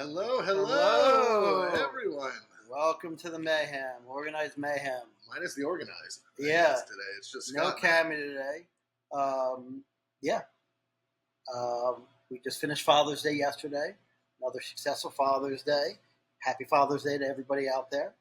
Hello, hello, Hello. everyone. Welcome to the mayhem, organized mayhem. Minus the organized. Yeah. Today it's just No Scott. Cammy today. Yeah. We just finished Father's Day yesterday. Another successful Father's Day. Happy Father's Day to everybody out there.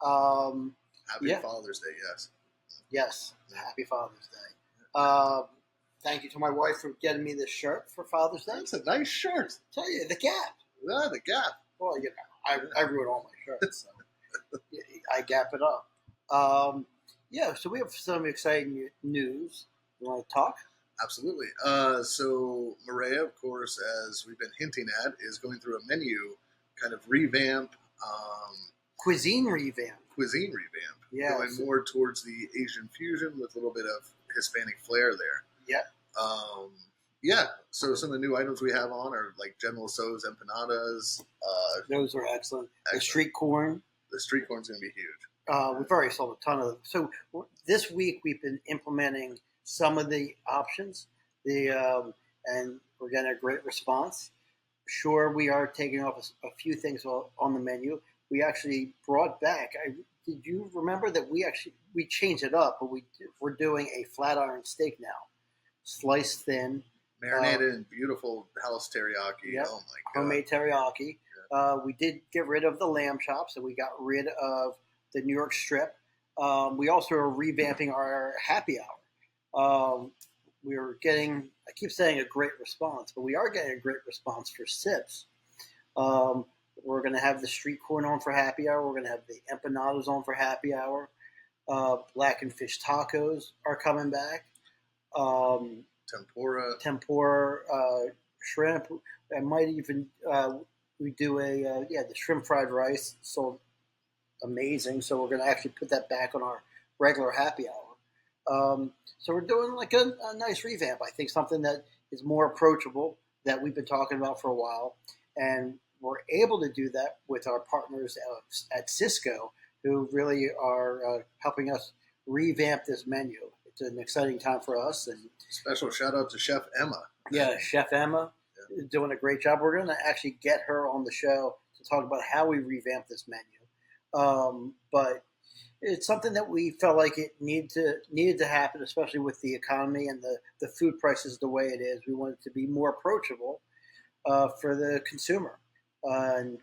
Happy yeah. Father's Day, yes. Yes, happy Father's Day. Thank you to my wife for getting me this shirt for Father's Day. That's a nice shirt. Tell you, the Gap. Yeah, the Gap. Well, you know, I ruin all my shirts, so I gap it up. So we have some exciting news. You want to talk? Absolutely. So Morea, of course, as we've been hinting at, is going through a menu kind of revamp, Cuisine revamp. Yeah, going more towards the Asian fusion with a little bit of Hispanic flair there. Yeah. So some of the new items we have on are like General Tso's empanadas. Those are excellent. The street corn. The street corn's going to be huge. We've already sold a ton of them. So this week we've been implementing some of the options, and we're getting a great response. Sure, we are taking off a few things on the menu. We actually brought back. Did you remember that we changed it up? But we're doing a flat iron steak now, sliced thin, marinated in beautiful house teriyaki. Yep. Oh my god, homemade teriyaki. Yeah. We did get rid of the lamb chops, so we got rid of the New York strip. We also are revamping our happy hour. We're getting, I keep saying a great response, but we are getting a great response for sips. We're going to have the street corn on for happy hour. We're going to have the empanadas on for happy hour. Blackened fish tacos are coming back. Tempura, shrimp. I might even we do the shrimp fried rice sold amazing. So we're going to actually put that back on our regular happy hour. So we're doing like a nice revamp. I think something that is more approachable that we've been talking about for a while, and we're able to do that with our partners at Cisco, who really are helping us revamp this menu. It's an exciting time for us. And special shout out to Chef Emma. Yeah, Chef Emma is doing a great job. We're going to actually get her on the show to talk about how we revamp this menu. But it's something that we felt like it needed to happen, especially with the economy and the food prices the way it is. We wanted it to be more approachable for the consumer. And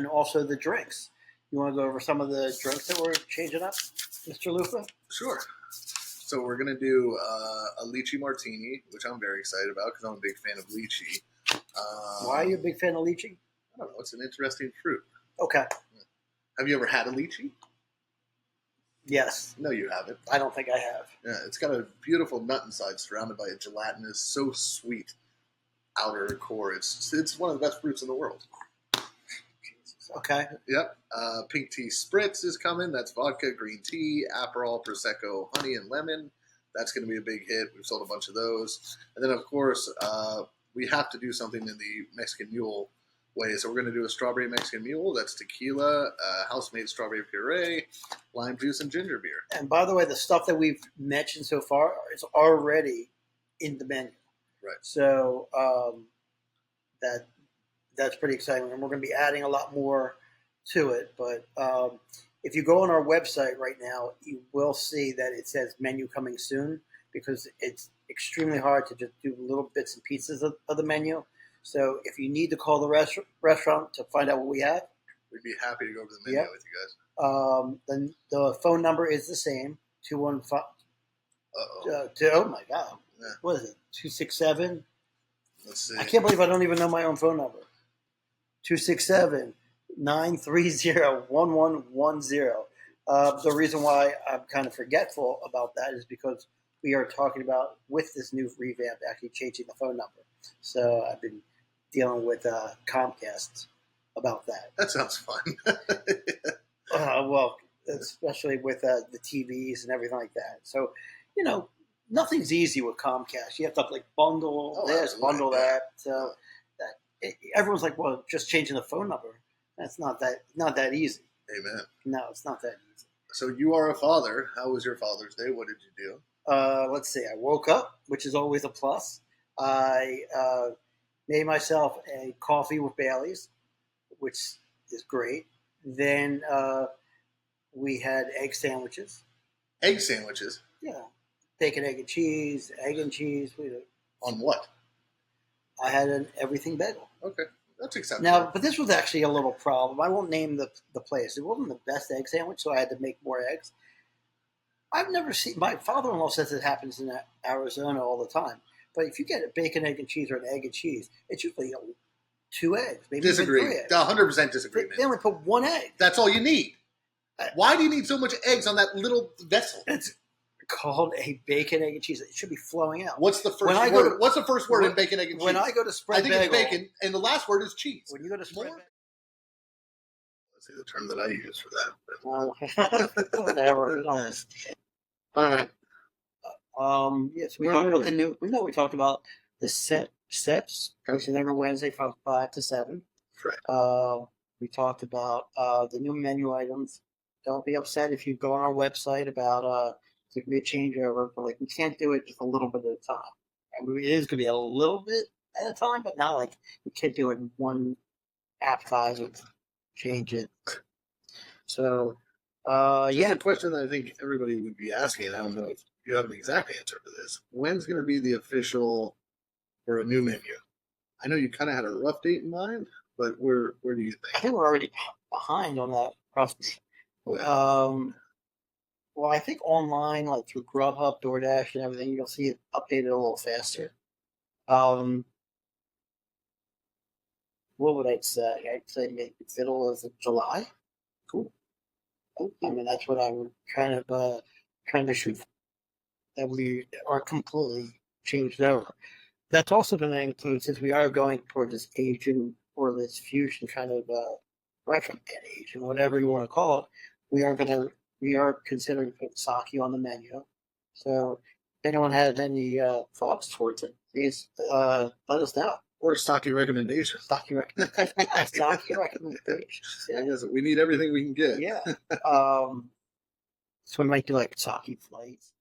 also the drinks. You want to go over some of the drinks that we're changing up, Mr. Lufa? Sure. So we're going to do a lychee martini, which I'm very excited about because I'm a big fan of lychee. Why are you a big fan of lychee? I don't know. It's an interesting fruit. Okay. Have you ever had a lychee? Yes. No, you haven't. I don't think I have. Yeah, it's got a beautiful nut inside surrounded by a gelatinous, so sweet outer core. It's one of the best fruits in the world. Jesus. Okay. Yep. Pink tea spritz is coming. That's vodka, green tea, Aperol, Prosecco, honey, and lemon. That's going to be a big hit. We've sold a bunch of those. And then, of course, we have to do something in the Mexican Mule way. So we're going to do a strawberry Mexican Mule. That's tequila, house-made strawberry puree, lime juice, and ginger beer. And by the way, the stuff that we've mentioned so far is already in the menu. Right. So that's pretty exciting. And we're going to be adding a lot more to it. But if you go on our website right now, you will see that it says menu coming soon because it's extremely hard to just do little bits and pieces of the menu. So if you need to call the restaurant to find out what we have, we'd be happy to go over the menu with you guys. Then the phone number is the same, 215. Oh my God. Yeah. What is it? 267? Let's see. I can't believe I don't even know my own phone number. 267-930-1110. The reason why I'm kind of forgetful about that is because we are talking about, with this new revamp, actually changing the phone number. So I've been dealing with Comcast about that. That sounds fun. Well, especially with the TVs and everything like that. So, nothing's easy with Comcast. You have to bundle this, bundle that. So everyone's like, well, just changing the phone number. That's not that easy. Amen. No, it's not that easy. So you are a father. How was your Father's Day? What did you do? Let's see. I woke up, which is always a plus. I Made myself a coffee with Bailey's, which is great. Then we had egg sandwiches. Egg sandwiches. Yeah, bacon, egg and cheese. On what? I had an everything bagel. Okay, that's acceptable. Now, but this was actually a little problem. I won't name the place. It wasn't the best egg sandwich, so I had to make more eggs. I've never seen. My father-in-law says it happens in Arizona all the time. But if you get a bacon, egg, and cheese or an egg and cheese, it's usually 2 eggs, maybe Disagree. even 3 eggs. 100% disagreement. They only put 1 egg. That's all you need. Why do you need so much eggs on that little vessel? It's called a bacon, egg, and cheese. It should be flowing out. What's the first word? What's the first word in bacon, egg, and cheese? When I go to spread I think bagel, it's bacon, and the last word is cheese. When you go to spread bagel. Let's see the term that I use for that. Whatever. All right. Yes, we talked about the new. We know we talked about the sets. Coaching every Wednesday from 5 to 7. Right. We talked about the new menu items. Don't be upset if you go on our website about there could be a changeover, but like we can't do it just a little bit at a time. I mean, it is going to be a little bit at a time, but not like we can't do it in one appetizer. Change it. So, Yeah, a question that I think everybody would be asking. I don't know if you have an exact answer for this. When's going to be the official for a new menu? I know you kind of had a rough date in mind, but where do you I think? think we're already behind on that process. Well, I think online, like through Grubhub, DoorDash, and everything, you'll see it updated a little faster. What would I say? I'd say maybe middle of July. Cool. I mean, that's what I would kind of trying to shoot for, that we are completely changed over. That's also going to include, since we are going toward this Asian or this fusion kind of restaurant, Asian, whatever you want to call it, we are considering putting sake on the menu. So if anyone has any thoughts towards it, please let us know. Or stocky recommendations. Sake recommendations. I guess we need everything we can get. Yeah. So we might do like sake flights.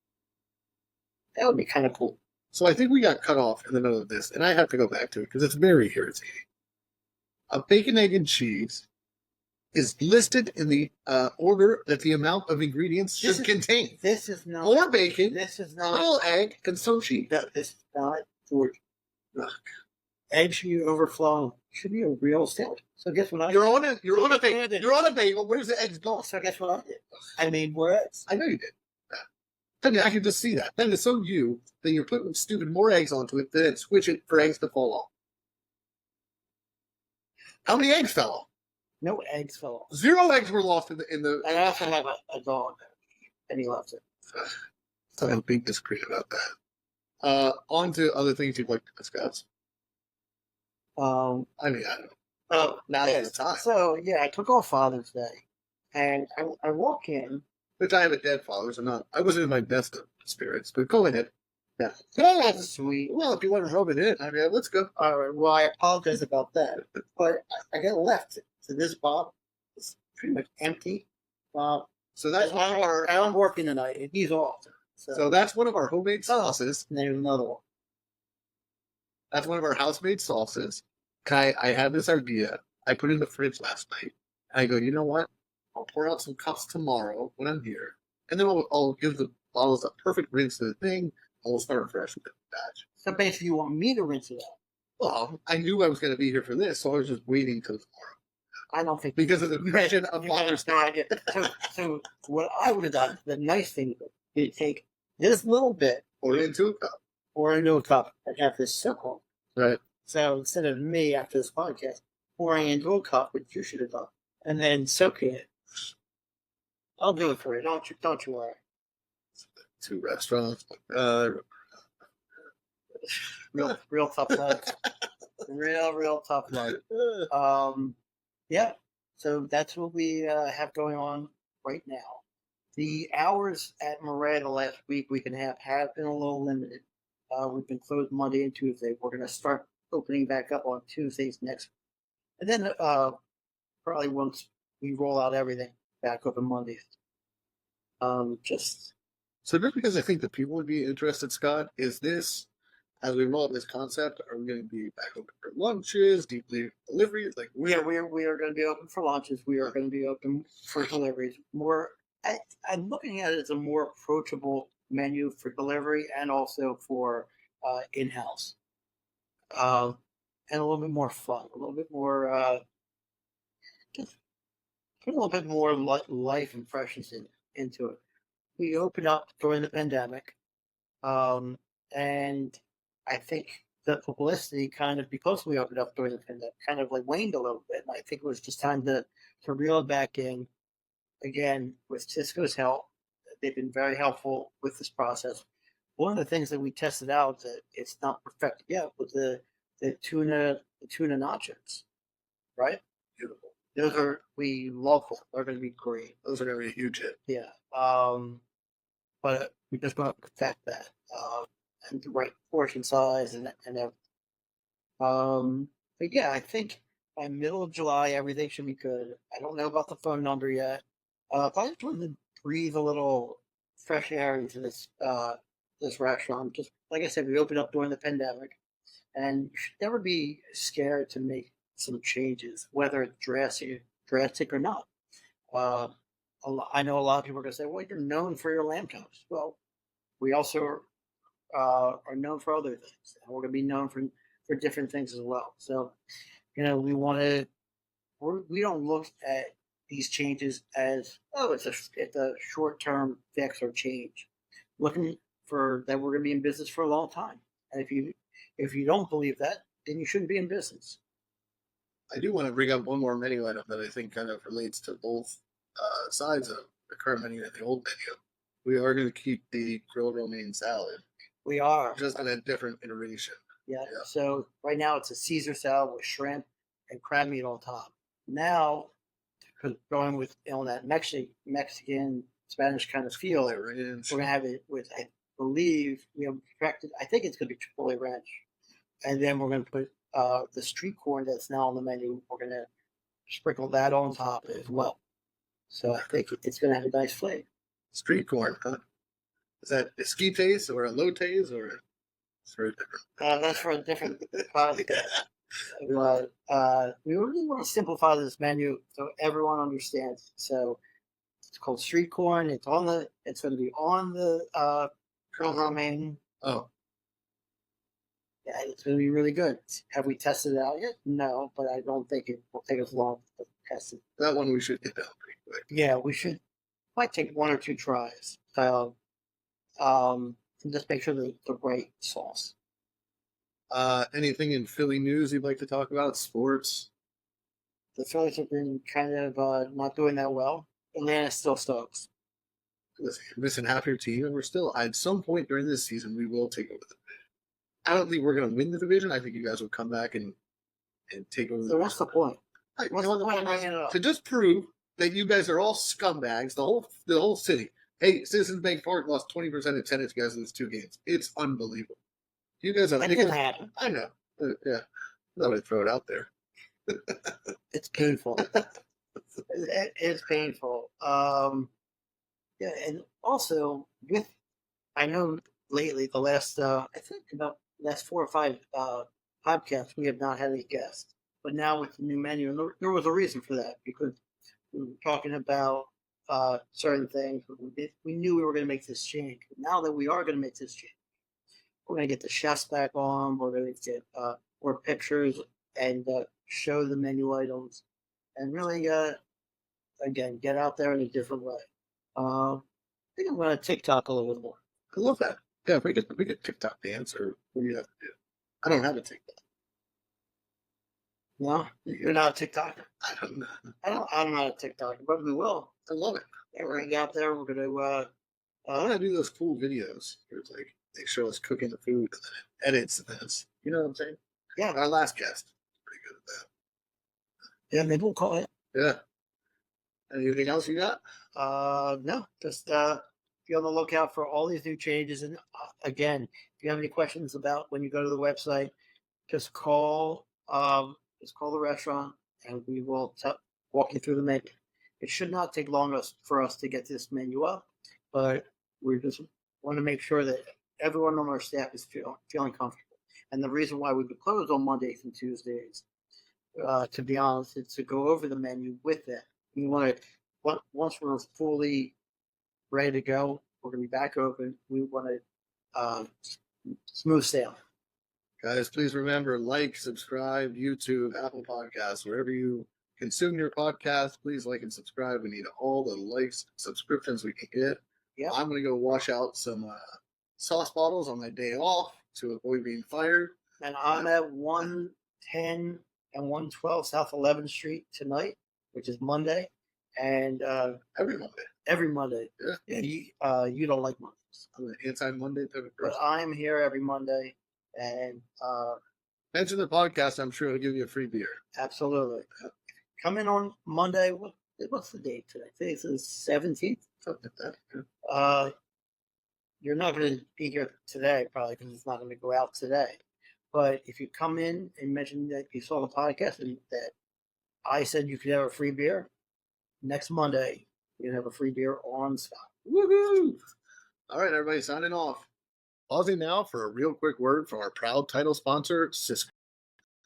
That would be kind of cool. So I think we got cut off in the middle of this, and I have to go back to it because it's very irritating. A bacon, egg, and cheese is listed in the order that the amount of ingredients should contain. This is not. More bacon, This is not. little egg, and some cheese. This is not George. Eggs should be overflowing. Should be a real sandwich. So guess what I did? You're on a bagel. Where's the eggs going? So guess what I did? I made more eggs. I know you did. I can just see that. Then it's so you that you're putting stupid more eggs onto it, then switch it for eggs to fall off. How many eggs fell off? No eggs fell off. 0 eggs were lost in the. And I also have a dog, and he loves it. I have a big disagreement about that. On to other things you'd like to discuss. I mean, I don't know. Oh, Now is the time. So yeah, I took off Father's Day, and I walk in. Which I have a dead father, so I wasn't in my best of spirits, but go ahead. Yeah, that's sweet. Well, if you want to rub it in, I mean, let's go. All right. Well, I apologize about that, but I got left. So this box is pretty much empty. So that's I'm working tonight, and he's off. So that's one of our homemade sauces. And there's another one. That's one of our house-made sauces. I had this idea. I put it in the fridge last night. I go, you know what? I'll pour out some cups tomorrow when I'm here, and then I'll give the bottles a perfect rinse to the thing, and we'll start fresh with the batch. So basically, you want me to rinse it out? Well, I knew I was going to be here for this, so I was just waiting till tomorrow. I don't think Because of the mention of Father's Day. So what I would have done, the nice thing would be to take this little bit, Pour it into a cup. pour into a cup, and have this circle. Right. So instead of me after this podcast pouring into a cup, which you should have done, and then soaking it, I'll do it for you. Don't you worry. 2 restaurants. Real tough love. real tough love. Yeah. So that's what we have going on right now. The hours at Morea the last week and a half have been a little limited. We've been closed Monday and Tuesday. We're going to start opening back up on Tuesdays next week. And then probably once we roll out everything, back open Mondays. So just because I think that people would be interested, Scott, is this as we roll out this concept, are we going to be back open for lunches, deeply deliveries? Like We are going to be open for lunches. We are going to be open for deliveries. I'm looking at it as a more approachable menu for delivery and also for in-house, and a little bit more fun, a little bit more just put a little bit more life and freshness into it. We opened up during the pandemic, and I think the publicity kind of, because we opened up during the pandemic, kind of like waned a little bit. And I think it was just time to reel it back in again with Cisco's help. They've been very helpful with this process. One of the things that we tested out that it's not perfected yet was the tuna nachos, right? beautiful. Those are we local. They're going to be great. Those are going to be a huge hit. Yeah. But we just got to perfect that and the right portion size and everything. But yeah, I think by middle of July everything should be good. I don't know about the phone number yet. But I just wanted to breathe a little fresh air into this restaurant. Just like I said, we opened up during the pandemic, and you should never be scared to make some changes, whether it's drastic or not. Uh, I know a lot of people are going to say, "Well, you're known for your lamb chops." Well, we also are known for other things, and we're going to be known for different things as well. So, we don't look at these changes as it's a short term fix or change. Looking for that we're going to be in business for a long time, and if you don't believe that, then you shouldn't be in business. I do want to bring up one more menu item that I think kind of relates to both sides of the current menu and the old menu. We are going to keep the grilled romaine salad, We are. just in a different iteration. Yeah. Yeah. So right now it's a Caesar salad with shrimp and crab meat on top. Now, going with that Mexican Spanish kind of feel, Chipotle ranch. we're gonna have it with, I believe we have perfected. I think it's gonna be Chipotle ranch, and then we're gonna put the street corn that's now on the menu. We're gonna sprinkle that on top as well. So I think it's gonna have a nice flavor. Street corn, huh? Is that esquites or elotes or it's very different? That's for a different podcast. But we really want to simplify this menu so everyone understands. So it's called street corn. It's going to be on the grilled romaine. Oh, Yeah, it's going to be really good. Have we tested it out yet? No, but I don't think it will take us long to test it. that one we should get down pretty quick. Yeah, we should. Might take one or two tries. And just make sure the right sauce. Anything in Philly news you'd like to talk about? Sports? The Phillies have been kind of not doing that well. Atlanta still sucks. Listen, you're missing half your team, and we're still at some point during this season we will take over the division. I don't think we're going to win the division. I think you guys will come back and take over. So what's the point? What's the point? To just prove that you guys are all scumbags. The whole city. Hey, Citizens Bank Park lost 20% attendance because of these 2 games. It's unbelievable. You guys are. That can happen. I know. Yeah, I would throw it out there. It's painful. It's painful. Yeah, and also I know lately the last I think about last 4 or 5 podcasts we have not had any guests, but now with the new menu, and there was a reason for that because we were talking about certain things. We knew we were going to make this change. But now that we are going to make this change, we're going to get the chefs back on. We're going to get more pictures and show the menu items, and really, again, get out there in a different way. I think I'm going to TikTok a little bit more. I love that. Yeah, if we get TikTok dance or what do you have to do? I don't have a TikTok. No, you're not a TikToker. I don't know. I'm not a TikToker, but we will. I love it. Yeah, we're going to get out there. We're going to. I want to do those cool videos where it's like they show us cooking the food and then it edits and then it's, you know what I'm saying? Yeah. Our last guest was pretty good at that. Yeah, maybe we'll call it. Yeah. Anything else you got? No, just be on the lookout for all these new changes. And again, if you have any questions about when you go to the website, just call the restaurant and we will walk you through the menu. It should not take long for us to get this menu up, but we just want to make sure that everyone on our staff is feeling comfortable. And the reason why we've been closed on Mondays and Tuesdays, to be honest, is to go over the menu with them. We want to, once we're fully ready to go, we're going to be back open. We want to smooth sailing. Guys, please remember, like, subscribe, YouTube, Apple Podcasts, wherever you consume your podcast. Please like and subscribe. We need all the likes, subscriptions we can get. Yep. I'm going to go wash out some sauce bottles on my day off to avoid being fired. And I'm at 110 and 112 South 11th Street tonight, which is Monday. And Every Monday. every Monday. Yeah. You don't like Mondays. I'm an anti-Monday type of But person. I'm here every Monday. And Mention the podcast. I'm sure he'll give you a free beer. absolutely. Come in on Monday. What's the date today? Today's the 17th. Something like that. Yeah. You're not going to be here today, probably, because it's not going to go out today. But if you come in and mention that you saw the podcast and that I said you could have a free beer, next Monday you can have a free beer on spot. Woohoo! All right, everybody, signing off. Pausing now for a real quick word from our proud title sponsor, Sysco.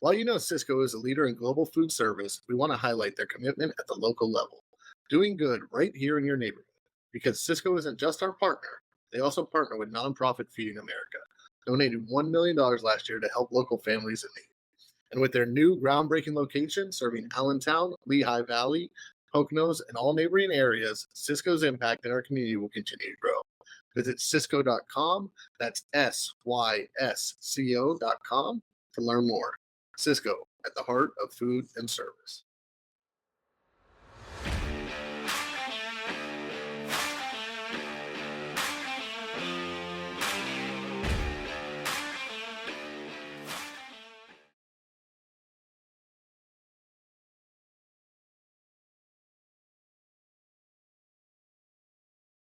While you know Sysco is a leader in global food service, we want to highlight their commitment at the local level, doing good right here in your neighborhood. Because Sysco isn't just our partner, they also partner with nonprofit Feeding America, donating $1 million last year to help local families in need. And with their new groundbreaking location serving Allentown, Lehigh Valley, Poconos, and all neighboring areas, Sysco's impact in our community will continue to grow. Visit Sysco.com, that's SYSCO.com, to learn more. Sysco, at the heart of food and service.